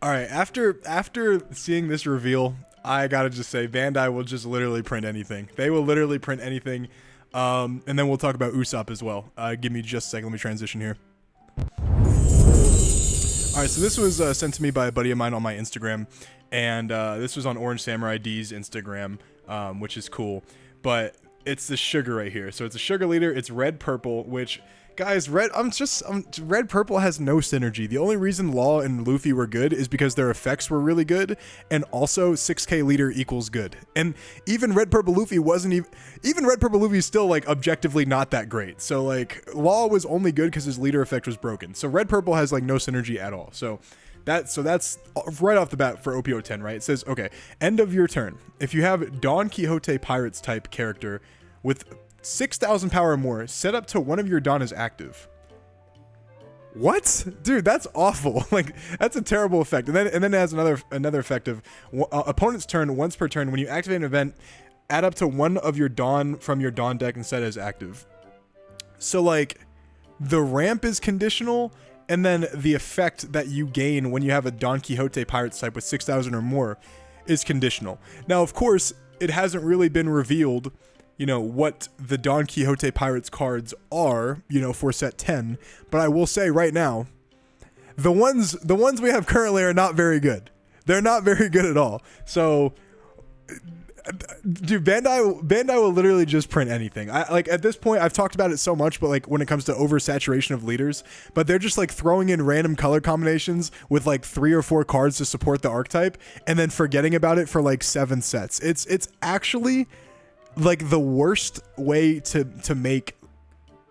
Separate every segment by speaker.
Speaker 1: All right, after seeing this reveal, I gotta just say Bandai will just literally print anything. They will literally print anything. And then we'll talk about Usopp as well. Give me just a second. Let me transition here. All right, so this was sent to me by a buddy of mine on my Instagram, and this was on Orange Samurai D's Instagram, which is cool. But it's the sugar right here. So it's a sugar leader. It's red purple, which guys, red purple has no synergy. The only reason Law and Luffy were good is because their effects were really good, and also 6K leader equals good. And even red purple Luffy wasn't even red purple Luffy is still like objectively not that great. So like Law was only good because his leader effect was broken. So red purple has like no synergy at all. So that's right off the bat for OP10, right? It says, okay, end of your turn. If you have Don Quixote Pirates type character with 6,000 power or more, set up to one of your Don as active. What? Dude, that's awful. Like, that's a terrible effect. And then it has another effect of opponent's turn, once per turn. When you activate an event, add up to one of your Don from your Don deck and set as active. So, like, the ramp is conditional, and then the effect that you gain when you have a Don Quixote Pirates type with 6,000 or more is conditional. Now, of course, it hasn't really been revealed, you know, what the Don Quixote Pirates cards are, you know, for set 10. But I will say right now, the ones we have currently are not very good. They're not very good at all. So, dude, Bandai will literally just print anything. I like at this point, I've talked about it so much, but like when it comes to oversaturation of leaders, but they're just like throwing in random color combinations with like 3 or 4 cards to support the archetype, and then forgetting about it for like 7 sets. It's actually like the worst way to make,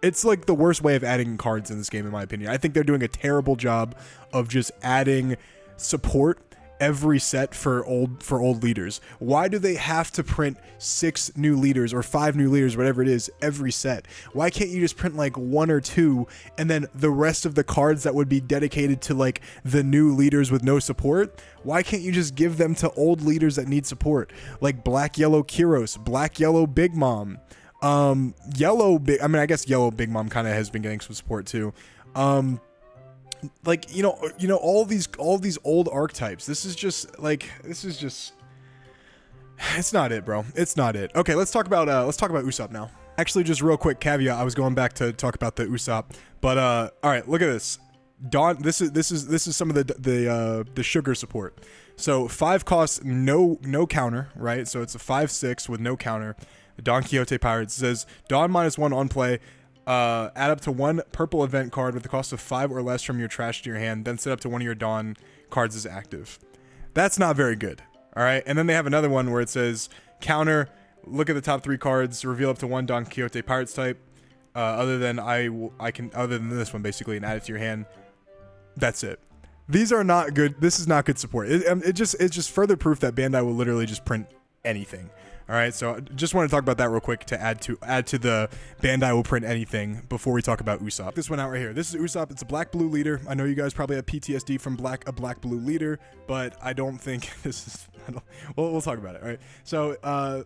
Speaker 1: it's like the worst way of adding cards in this game, in my opinion. I think they're doing a terrible job of just adding support every set for old leaders. Why do they have to print 6 new leaders or 5 new leaders, whatever it is, every set? Why can't you just print like 1 or 2, and then the rest of the cards that would be dedicated to like the new leaders with no support, why can't you just give them to old leaders that need support? Like black yellow Kyros, black yellow Big Mom, yellow big, I mean, I guess yellow Big Mom kind of has been getting some support too. Like, you know, all these old archetypes. This is just, it's not it, bro. It's not it. Okay, let's talk about Usopp now. Actually, just real quick caveat. I was going back to talk about the Usopp, but all right, look at this. Don, this is some of the sugar support. So 5 costs, no counter, right? So it's a 5/6 with no counter. Don Quixote Pirates says Don -1 on play. Add up to 1 purple event card with the cost of 5 or less from your trash to your hand, then set up to one of your Dawn cards as active. That's not very good. All right. And then they have another one where it says counter, look at the top 3 cards, reveal up to 1 Don Quixote Pirates type. Other than this one basically, and add it to your hand. That's it. These are not good. This is not good support. It's just further proof that Bandai will literally just print anything. All right, so just want to talk about that real quick to add to the Bandai will print anything before we talk about Usopp. This one out right here. This is Usopp. It's a black-blue leader. I know you guys probably have PTSD from a black-blue leader, but I don't think this is. We'll talk about it. All right. So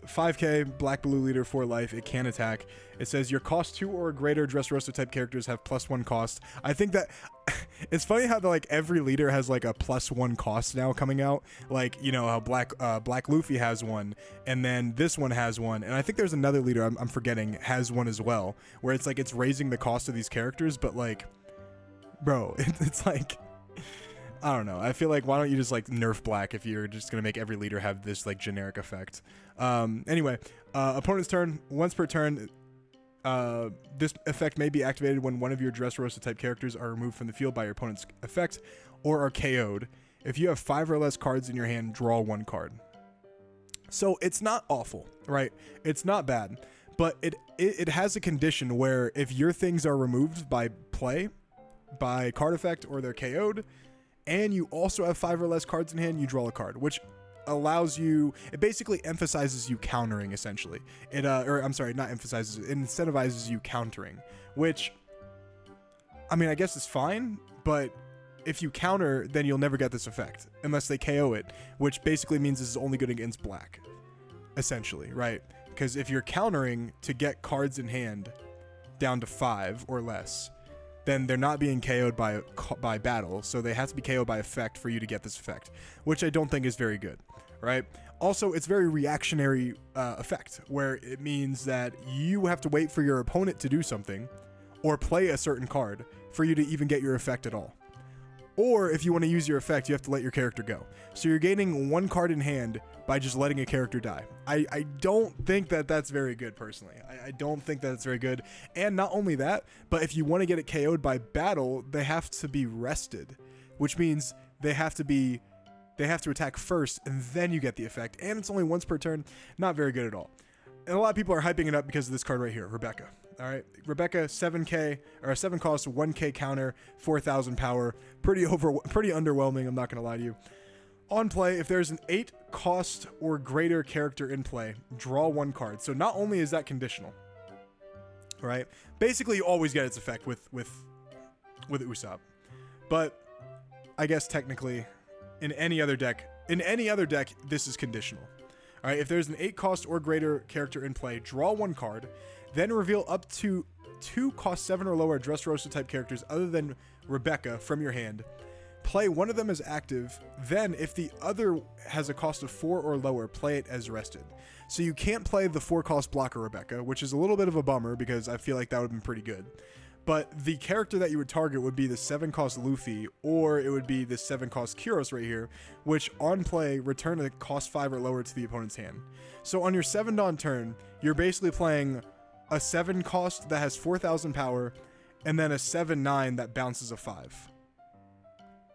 Speaker 1: 5K black-blue leader for life. It can attack. It says your cost 2 or greater Dressrosa type characters have +1 cost. I think that it's funny how like every leader has like a +1 cost now coming out. Like, you know how Black Luffy has one, and then this one has one, and I think there's another leader I'm forgetting has one as well, where it's like it's raising the cost of these characters, but like, bro, it's like, I don't know. I feel like, why don't you just like nerf black if you're just gonna make every leader have this like generic effect? Anyway, opponent's turn. Once per turn, this effect may be activated when one of your Dressrosa type characters are removed from the field by your opponent's effect or are KO'd. If you have 5 or less cards in your hand, draw 1 card. So it's not awful, right? It's not bad, but it has a condition where if your things are removed by play, by card effect, or they're KO'd, and you also have 5 or less cards in hand, you draw a card, which allows you, it basically emphasizes you countering, essentially. Not emphasizes, it incentivizes you countering, which, I mean, I guess it's fine, but if you counter, then you'll never get this effect unless they KO it, which basically means this is only good against black, essentially, right? Because if you're countering to get cards in hand down to 5 or less, then they're not being KO'd by battle, so they have to be KO'd by effect for you to get this effect, which I don't think is very good, right? Also, it's very reactionary effect, where it means that you have to wait for your opponent to do something, or play a certain card, for you to even get your effect at all. Or if you want to use your effect, you have to let your character go. So you're gaining one card in hand by just letting a character die. I don't think that that's very good, personally. I don't think that it's very good. And not only that, but if you want to get it KO'd by battle, they have to be rested, which means they have to attack first, and then you get the effect. And it's only once per turn. Not very good at all. And a lot of people are hyping it up because of this card right here, Rebecca. All right, Rebecca, 7k or a 7 cost, 1k counter, 4,000 power. Pretty underwhelming. I'm not gonna lie to you. On play, if there's an 8 cost or greater character in play, draw 1 card. So not only is that conditional, right? Basically, you always get its effect with Usopp, but I guess technically, in any other deck, this is conditional. All right, if there's an 8 cost or greater character in play, draw 1 card, then reveal up to 2 cost 7 or lower Dressrosa type characters other than Rebecca from your hand. Play one of them as active, then if the other has a cost of 4 or lower, play it as rested. So you can't play the 4 cost blocker Rebecca, which is a little bit of a bummer because I feel like that would have been pretty good. But the character that you would target would be the 7 cost Luffy, or it would be the 7 cost Kyros right here, which on play, return a cost 5 or lower to the opponent's hand. So on your 7 Dawn turn, you're basically playing a 7 cost that has 4,000 power, and then a 7/9 that bounces a 5.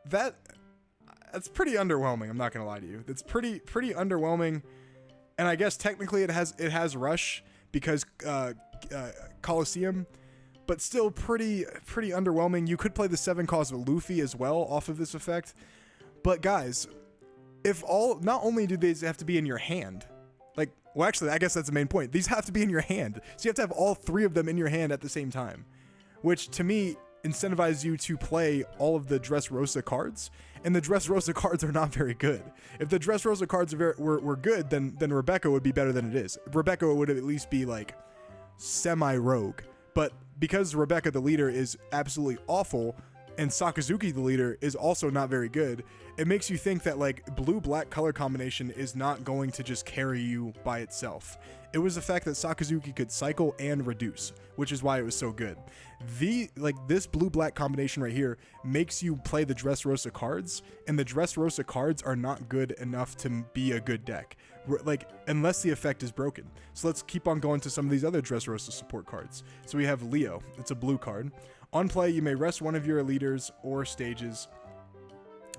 Speaker 1: That's pretty underwhelming, I'm not gonna lie to you. It's pretty underwhelming, and I guess technically it has rush because Coliseum, but still pretty underwhelming. You could play the 7 cost of Luffy as well off of this effect. But guys, not only do these have to be in your hand, well actually I guess that's the main point. These have to be in your hand. So you have to have all 3 of them in your hand at the same time, which to me incentivizes you to play all of the Dressrosa cards, and the Dressrosa cards are not very good. If the Dressrosa cards were good, then Rebecca would be better than it is. Rebecca would at least be like semi-rogue. But because Rebecca the leader is absolutely awful, and Sakazuki the leader is also not very good, it makes you think that like blue-black color combination is not going to just carry you by itself. It was the fact that Sakazuki could cycle and reduce, which is why it was so good. This blue-black combination right here makes you play the Dressrosa cards, and the Dressrosa cards are not good enough to be a good deck, unless the effect is broken. So let's keep on going to some of these other Dressrosa support cards. So we have Leo. It's a blue card. On play, you may rest one of your leaders or stages.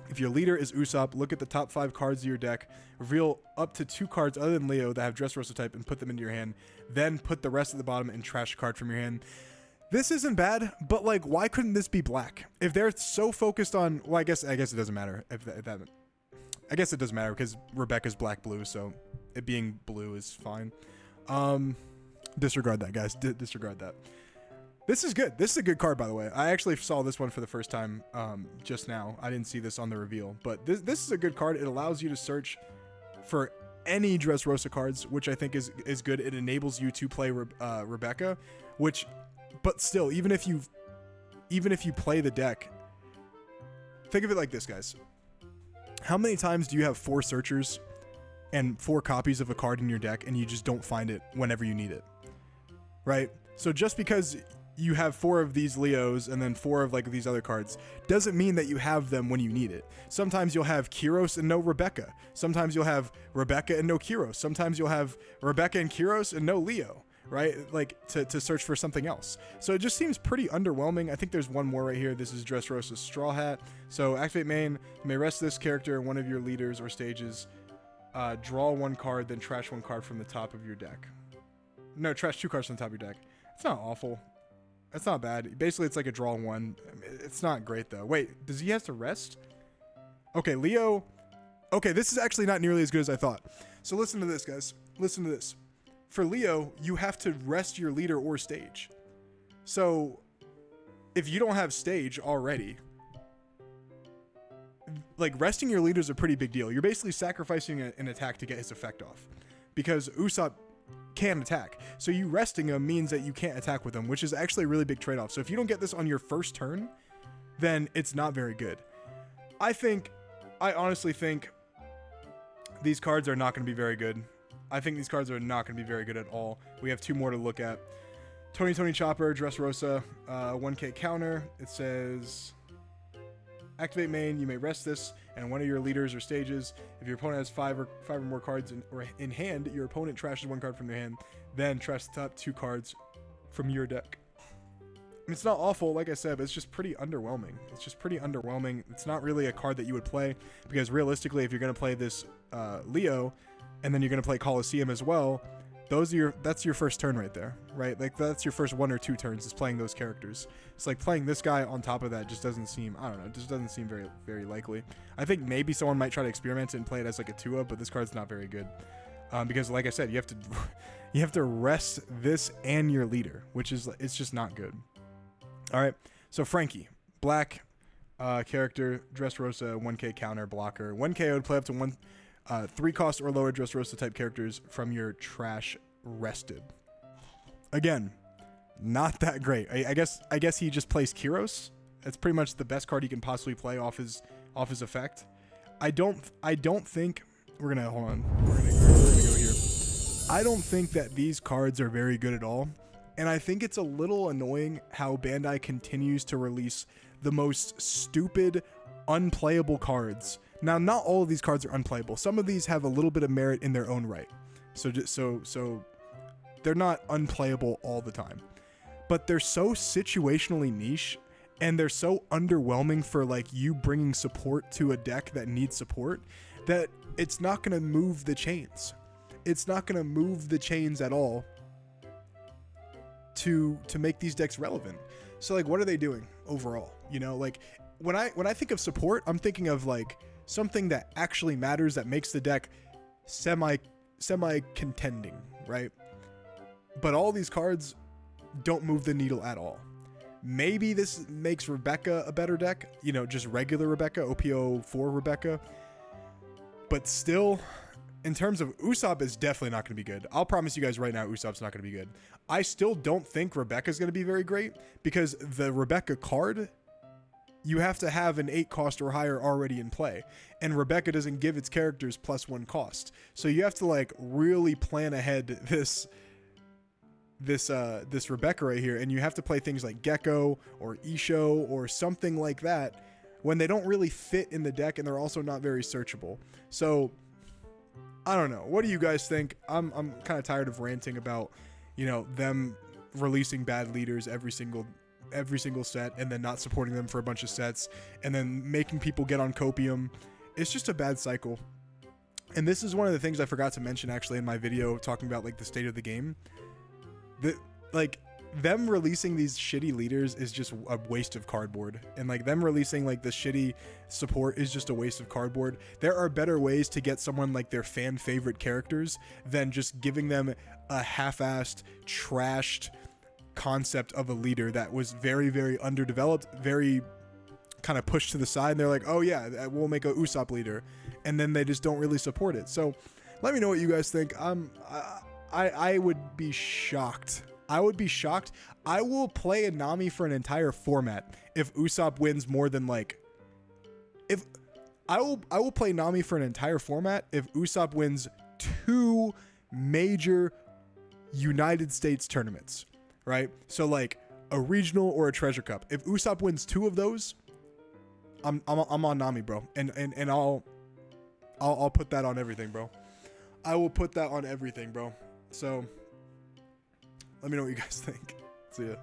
Speaker 1: If your leader is Usopp, look at the top 5 cards of your deck, reveal up to 2 cards other than Leo that have Dressrosa type and put them into your hand, then put the rest at the bottom and trash a card from your hand. This isn't bad, but why couldn't this be black? If they're so focused on, well, I guess it doesn't matter I guess it doesn't matter because Rebecca's black-blue, so it being blue is fine. Disregard that, guys. Disregard that. This is good. This is a good card, by the way. I actually saw this one for the first time just now. I didn't see this on the reveal, but this is a good card. It allows you to search for any Dressrosa cards, which I think is good. It enables you to play Rebecca, but still, even if you play the deck, think of it like this, guys. How many times do you have 4 searchers and 4 copies of a card in your deck and you just don't find it whenever you need it, right? So just because you have 4 of these Leos and then 4 of these other cards doesn't mean that you have them when you need it. Sometimes you'll have Kyros and no Rebecca. Sometimes you'll have Rebecca and no Kyros. Sometimes you'll have Rebecca and Kyros and no Leo, right? To search for something else. So it just seems pretty underwhelming. I think there's one more right here. This is Dressrosa's Straw Hat. So activate main, you may rest this character in one of your leaders or stages. Draw 1 card, then trash 1 card from the top of your deck. No, trash 2 cards from the top of your deck. It's not awful. It's not bad. Basically, it's like a draw 1. It's not great, though. Wait, does he have to rest? Okay, Leo. Okay, this is actually not nearly as good as I thought. So listen to this, guys. Listen to this. For Leo, you have to rest your leader or stage. So if you don't have stage already, resting your leader is a pretty big deal. You're basically sacrificing an attack to get his effect off. Because Usopp can attack. So you resting him means that you can't attack with him, which is actually a really big trade-off. So if you don't get this on your first turn, then it's not very good. I honestly think these cards are not going to be very good. I think these cards are not going to be very good at all. We have 2 more to look at. Tony Chopper, Dressrosa, 1k counter. It says, activate main, you may rest this and one of your leaders or stages. If your opponent has 5 or more cards in hand, your opponent trashes 1 card from their hand, then trash the top 2 cards from your deck. It's not awful, like I said, but it's just pretty underwhelming. It's not really a card that you would play, because realistically, if you're going to play this Leo, and then you're going to play Colosseum as well, that's your first turn right there, right? Like, that's your first 1 or 2 turns is playing those characters. It's like playing this guy on top of that just doesn't seem, I don't know, just doesn't seem very, very likely. I think maybe someone might try to experiment it and play it as like a 2-up, but this card's not very good. Because like I said, you have to rest this and your leader, which is, it's just not good. All right, so Frankie, black character, Dressrosa, 1k counter, blocker. 1k would play up to 3 cost or lower Dressrosa type characters from your trash rested. Again, not that great. I guess he just plays Kyros. That's pretty much the best card he can possibly play off his effect. I don't think we're gonna hold on. We're gonna go here. I don't think that these cards are very good at all. And I think it's a little annoying how Bandai continues to release the most stupid, unplayable cards. Now, not all of these cards are unplayable. Some of these have a little bit of merit in their own right. So they're not unplayable all the time. But they're so situationally niche, and they're so underwhelming for like you bringing support to a deck that needs support, that it's not going to move the chains. It's not going to move the chains at all to make these decks relevant. So like, what are they doing overall? You know, like when I think of support, I'm thinking of like something that actually matters, that makes the deck semi contending, right? But all these cards don't move the needle at all. Maybe this makes Rebecca a better deck, you know, just regular Rebecca, OPO4 Rebecca. But still, in terms of Usopp, is definitely not going to be good. I'll promise you guys right now, Usopp's not going to be good. I still don't think Rebecca's going to be very great, because the Rebecca card, you have to have an 8 cost or higher already in play. And Rebecca doesn't give its characters +1 cost. So you have to like really plan ahead this Rebecca right here, and you have to play things like Gecko or Isho or something like that when they don't really fit in the deck, and they're also not very searchable. So I don't know. What do you guys think? I'm kind of tired of ranting about, you know, them releasing bad leaders every single set, and then not supporting them for a bunch of sets, and then making people get on copium. It's just a bad cycle. And this is one of the things I forgot to mention actually in my video talking about like the state of the game. Like them releasing these shitty leaders is just a waste of cardboard, and like them releasing like the shitty support is just a waste of cardboard. There are better ways to get someone like their fan favorite characters than just giving them a half-assed, trashed concept of a leader that was very, very underdeveloped, very kind of pushed to the side, and they're like, oh yeah, we'll make a Usopp leader, and then they just don't really support it. So let me know what you guys think. I would be shocked. I would be shocked. I will play a Nami for an entire format if Usopp wins more than like, if I will play Nami for an entire format if Usopp wins 2 major United States tournaments, right? So like a regional or a treasure cup. If Usopp wins 2 of those, I'm on Nami, bro. And I'll put that on everything, bro. I will put that on everything, bro. So let me know what you guys think. See ya.